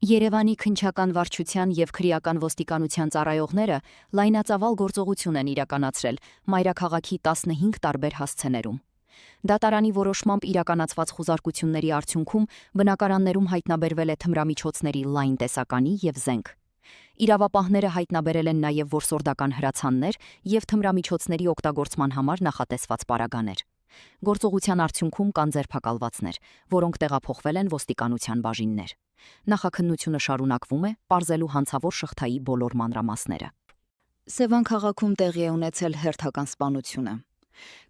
Երևանի քննչական վարչության և քրեական ոստիկանության ծառայողները լայնածավալ գործողություն են իրականացրել մայրաքաղաքի 15 տարբեր հասցեներում։ Դատարանի որոշմամբ իրականացված խուզարկությունների արդյունքում բնակարաններում հայտնաբերվել է թմրամիջոցների լայն տեսականի և զենք։ Իրավապահները հայտնաբերել են նաև որսորդական հրացաններ և թմրամիջոցների օգտագործման համար նախատեսված պարագաներ։ Գործողության արդյունքում կան ձերբակալվածներ, որոնք տեղափոխվել են ոստիկանության բաժիններ։ Նախաքննությունը շարունակվում է, պարզելու հանցավոր շղթայի բոլոր մանրամասները։ Սևան քաղաքում տեղի է ունեցել հերթական սպանությունը։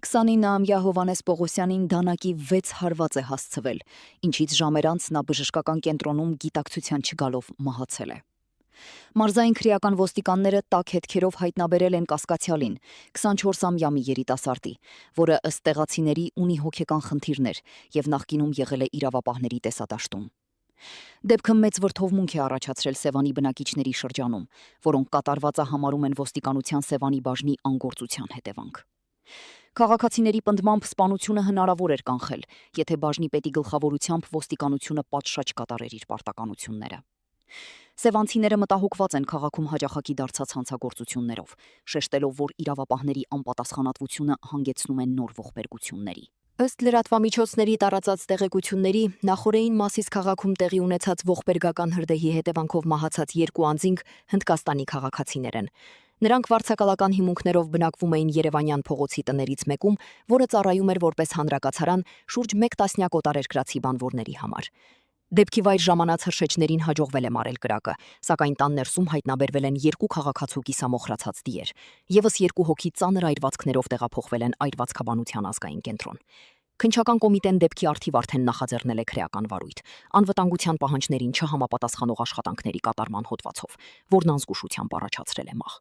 29-ամյա Հովհաննես Պողոսյանին դանակի 6 հարված է հասցվել, ինչից ժամեր անց նա բժշկական կենտրոնում գիտակցության չգալով մահացել է։ Մարզային քրեական ոստիկանները տաք հետքերով հայտնաբերել են կասկածյալին, 24-ամյա մի երիտասարդի, որը ըստ տեղացիների ունի հոգեկան խնդիրներ և նախկինում եղել է իրավապահների տեսադաշտում։ Դեպքը մեծ վրդովմունք է առաջացրել Սևանի բնակիչների շրջանում, որոնք կատարվածը համարում են ոստիկանության Սևանի բաժնի անգործության հետևանք։ Քաղաքացիների պնդմամբ սպանությունը հնարավոր էր կանխել, եթե բաժնի պետի գլխավորությամբ ոստիկանությունը պատշաճ կատարեր իր պարտականությունները։ Սևանցիները մտահոգված են քաղաքում հաճախակի դարձած հանցագործություններով, շեշտելով, որ իրավապահների անպատասխանատվությունը հանգեցնում է նոր ողբերգությունների։ Ըստ լրատվամիջոցների տարածած տեղեկությունների, նախօրեին Մասիս քաղաքում տեղի ունեցած ողբերգական հրդեհի հետևանքով մահացած 2 անձինք Հնդկաստանի քաղաքացիներ են։ Նրանք վարձակալական հիմունքներով բնակվում էին Երևանյան փողոցի տներից մեկում, որը ծառայում էր որպես հանրակացարան շուրջ 1 տասնյակ օտարերկրացի բանվորների համար։ Դեպքի վայր ժամանած հրշեջներին հաջողվել է մարել կրակը, սակայն տան ներսում հայտնաբերվել են 2 քաղաքացու կիսամոխրացած դիեր։ Եվս 2 հոգի ծանր այրվածքներով տեղափոխվել են այրվածքաբանության ազգային կենտրոն։ Քննչական կոմիտեն դեպքի առթիվ արդեն նախաձեռնել է քրեական վարույթ, անվտանգության պահանջներին չհամապատասխանող աշխատանքների կատարման հոդվածով, որն անզգուշությամբ առաջացրել է մահ։